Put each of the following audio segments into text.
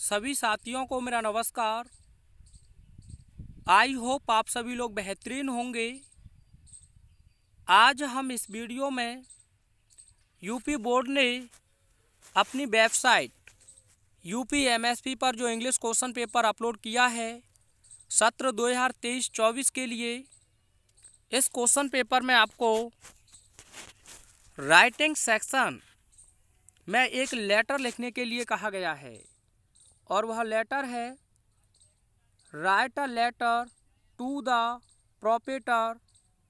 सभी साथियों को मेरा नमस्कार। आई होप आप सभी लोग बेहतरीन होंगे। आज हम इस वीडियो में यूपी बोर्ड ने अपनी वेबसाइट यूपी एमएसपी पर जो इंग्लिश क्वेश्चन पेपर अपलोड किया है सत्र 2023-24 के लिए, इस क्वेश्चन पेपर में आपको राइटिंग सेक्शन में एक लेटर लिखने के लिए कहा गया है और वह लेटर है write a letter to the proprietor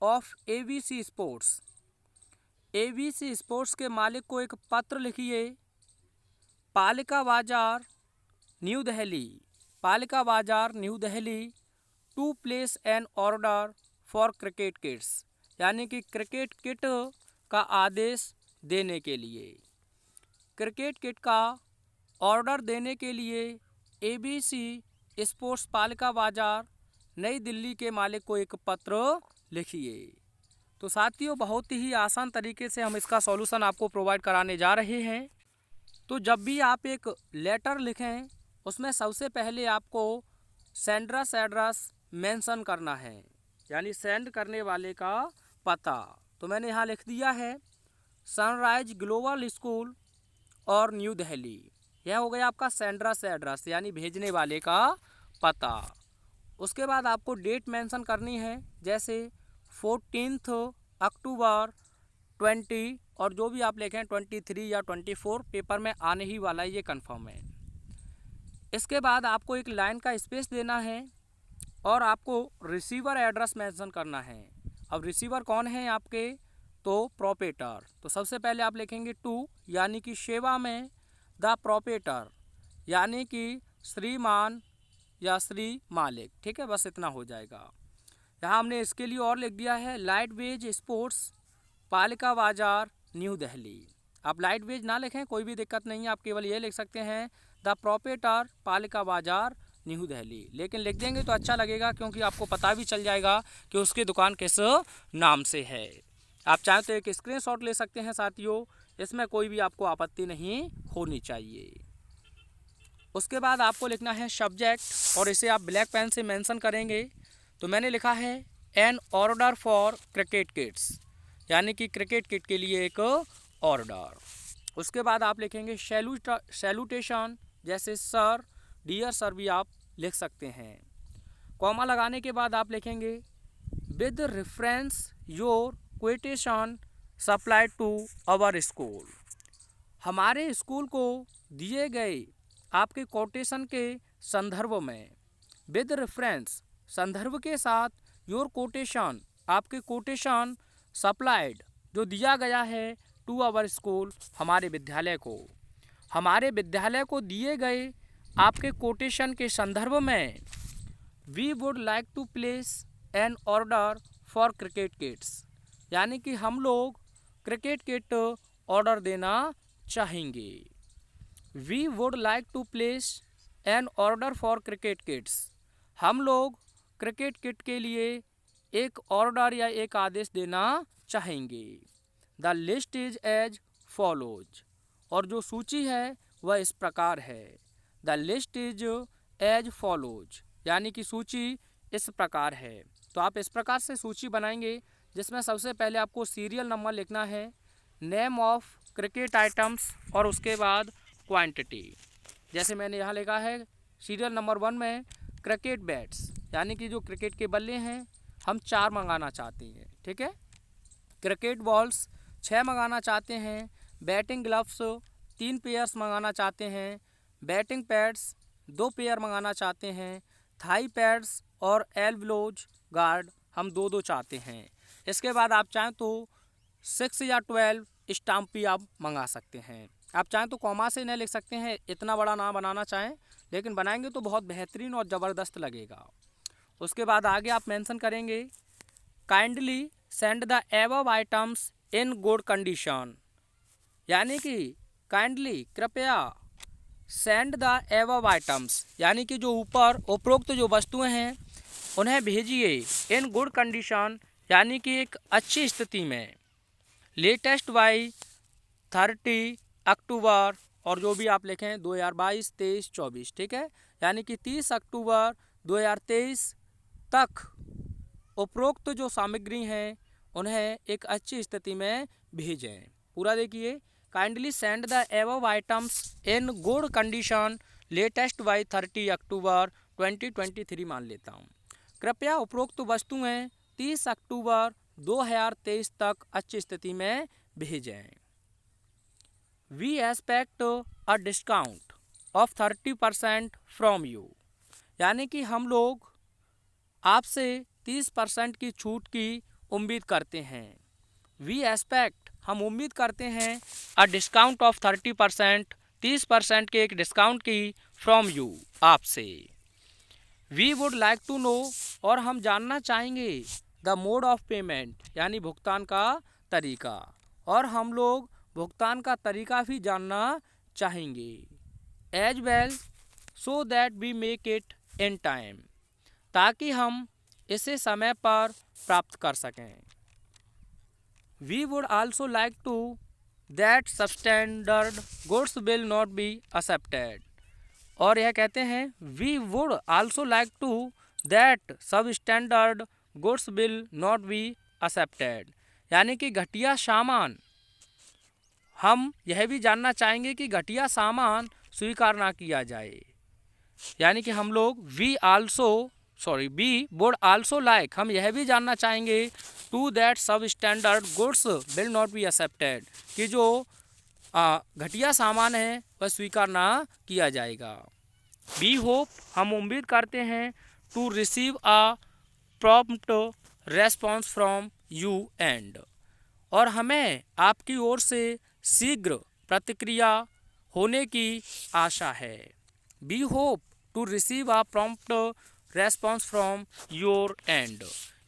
of ABC sports. ABC sports के मालिक को एक पत्र लिखिए। पालिका Bazaar New Delhi, Palika Bazaar New Delhi to place an order for cricket kits, यानी कि क्रिकेट किट का आदेश देने के लिए। क्रिकेट किट का ऑर्डर देने के लिए एबीसी स्पोर्ट्स पालिका बाजार नई दिल्ली के मालिक को एक पत्र लिखिए। तो साथियों, बहुत ही आसान तरीके से हम इसका सॉल्यूशन आपको प्रोवाइड कराने जा रहे हैं। तो जब भी आप एक लेटर लिखें उसमें सबसे पहले आपको सेंडरस एड्रेस मेंशन करना है, यानी सेंड करने वाले का पता। तो मैंने यहाँ लिख दिया है सनराइज ग्लोबल स्कूल और न्यू दिल्ली। यह हो गया आपका सेंडरस एड्रेस, यानी भेजने वाले का पता। उसके बाद आपको डेट मेंशन करनी है, जैसे 14 अक्टूबर 20, और जो भी आप लिखें 23 या 24 पेपर में आने ही वाला है, ये कंफर्म है। इसके बाद आपको एक लाइन का स्पेस देना है और आपको रिसीवर एड्रेस मेंशन करना है। अब रिसीवर कौन है आपके, तो प्रोप्राइटर। तो सबसे पहले आप लिखेंगे टू, यानी कि सेवा में, द प्रोप्राइटर यानी कि श्रीमान या श्री मालिक। ठीक है, बस इतना हो जाएगा। यहाँ हमने इसके लिए और लिख दिया है लाइट वेज स्पोर्ट्स पालिका बाजार न्यू दिल्ली। आप लाइट वेज ना लिखें, कोई भी दिक्कत नहीं है, आप केवल ये लिख सकते हैं द प्रोप्राइटर पालिका बाजार न्यू दिल्ली। लेकिन लिख देंगे तो अच्छा लगेगा, क्योंकि आपको पता भी चल जाएगा कि उसकी दुकान किस नाम से है। आप चाहें तो एक स्क्रीनशॉट ले सकते हैं साथियों, इसमें कोई भी आपको आपत्ति नहीं होनी चाहिए। उसके बाद आपको लिखना है सब्जेक्ट, और इसे आप ब्लैक पेन से मेंशन करेंगे। तो मैंने लिखा है an order for cricket kits, यानी कि क्रिकेट किट के लिए एक ऑर्डर। उसके बाद आप लिखेंगे सैल्यूटेशन, जैसे सर, डियर सर भी आप लिख सकते हैं। कॉमा लगाने के बाद आप लिखेंगे with reference your quotation supplied to our school. हमारे स्कूल को दिए गए आपके कोटेशन के संदर्भ में, विद रेफरेंस संदर्भ के साथ, योर कोटेशन आपके कोटेशन, सप्लाइड जो दिया गया है, टू आवर स्कूल हमारे विद्यालय को, हमारे विद्यालय को दिए गए आपके कोटेशन के संदर्भ में, we would like to place an order for cricket kits, यानी कि हम लोग क्रिकेट किट ऑर्डर देना चाहेंगे। We would like to place an order for cricket kits, हम लोग क्रिकेट किट के लिए एक ऑर्डर या एक आदेश देना चाहेंगे। The list is as follows, और जो सूची है वह इस प्रकार है। The list is as follows, यानी कि सूची इस प्रकार है। तो आप इस प्रकार से सूची बनाएंगे, जिसमें सबसे पहले आपको सीरियल नंबर लिखना है, नेम ऑफ क्रिकेट आइटम्स, और उसके बाद क्वांटिटी। जैसे मैंने यहाँ लिखा है सीरियल नंबर 1 में क्रिकेट बैट्स, यानी कि जो क्रिकेट के बल्ले हैं हम 4 मंगाना चाहते हैं। ठीक है, क्रिकेट बॉल्स 6 मंगाना चाहते हैं, बैटिंग ग्लव्स 3 पेयर्स मंगाना चाहते हैं, बैटिंग पैड्स 2 पेयर मंगाना चाहते हैं, थाई पैड्स और एल्बोज गार्ड हम 2-2 चाहते हैं। इसके बाद आप चाहें तो 6 या 12 स्टाम्प भी आप मंगा सकते हैं। आप चाहें तो कॉमा से न लिख सकते हैं, इतना बड़ा ना बनाना चाहें, लेकिन बनाएंगे तो बहुत बेहतरीन और ज़बरदस्त लगेगा। उसके बाद आगे आप मेंशन करेंगे kindly send the above items in good condition, यानी कि काइंडली कृपया सेंड द एबव आइटम्स, यानी कि जो ऊपर उपरोक्त जो वस्तुएं हैं उन्हें भेजिए इन गुड कंडीशन, यानी कि एक अच्छी स्थिति में, लेटेस्ट बाई 30 अक्टूबर और जो भी आप लिखें 2022, 23, 24, ठीक है। यानी कि 30 अक्टूबर 2023 तक उपरोक्त जो सामग्री हैं उन्हें एक अच्छी स्थिति में भेजें। पूरा देखिए, kindly send the above items in good condition latest by 30 अक्टूबर 2023 मान लेता हूँ। कृपया उपरोक्त वस्तुएं 30 अक्टूबर 2023 तक अच्छी स्थिति में भेजें। We expect a discount of 30% from you. यानी कि हम लोग आपसे 30% की छूट की उम्मीद करते हैं। वी एक्सपेक्ट, हम उम्मीद करते हैं, अ डिस्काउंट ऑफ 30%, 30% के एक डिस्काउंट की, फ्रॉम यू, आपसे। We would like to know, और हम जानना चाहेंगे, द मोड ऑफ पेमेंट, यानी भुगतान का तरीका, और हम लोग भुगतान का तरीका भी जानना चाहेंगे। As well so that we make it in time, ताकि हम इसे समय पर प्राप्त कर सकें। We would also like to that substandard goods will not be accepted. और यह कहते हैं, we would also like to that substandard goods will not be accepted. यानी कि घटिया सामान, हम यह भी जानना चाहेंगे कि घटिया सामान स्वीकार ना किया जाए। यानी कि हम लोग वी वुड आल्सो लाइक, हम यह भी जानना चाहेंगे, to that substandard goods will not be accepted, कि जो घटिया सामान है वह स्वीकार ना किया जाएगा। वी होप, हम उम्मीद करते हैं, to receive a prompt response from you end, और हमें आपकी ओर से शीघ्र प्रतिक्रिया होने की आशा है। We hope to receive a prompt response from your end.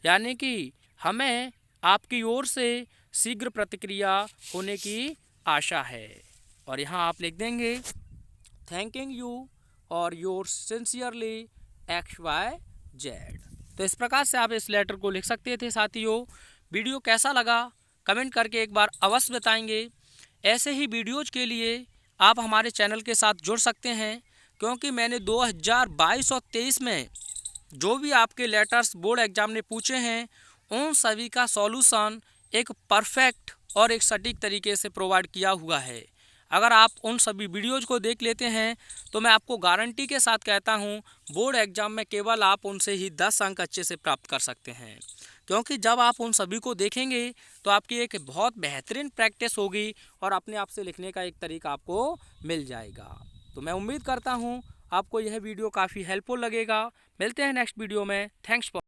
यानी कि हमें आपकी ओर से शीघ्र प्रतिक्रिया होने की आशा है। और यहाँ आप लिख देंगे, थैंकिंग यू और योर सिंसियरली XYZ। तो इस प्रकार से आप इस लेटर को लिख सकते थे साथियों। वीडियो कैसा लगा कमेंट करके एक बार अवश्य बताएंगे। ऐसे ही वीडियोज़ के लिए आप हमारे चैनल के साथ जुड़ सकते हैं, क्योंकि मैंने 2022 और 23 में जो भी आपके लेटर्स बोर्ड एग्जाम ने पूछे हैं उन सभी का सॉल्यूशन एक परफेक्ट और एक सटीक तरीके से प्रोवाइड किया हुआ है। अगर आप उन सभी वीडियोज़ को देख लेते हैं तो मैं आपको गारंटी के साथ कहता हूं, बोर्ड एग्जाम में केवल आप उनसे ही 10 अंक अच्छे से प्राप्त कर सकते हैं। क्योंकि जब आप उन सभी को देखेंगे तो आपकी एक बहुत बेहतरीन प्रैक्टिस होगी और अपने आप से लिखने का एक तरीका आपको मिल जाएगा। तो मैं उम्मीद करता हूं आपको यह वीडियो काफ़ी हेल्पफुल लगेगा। मिलते हैं नेक्स्ट वीडियो में। Thanks for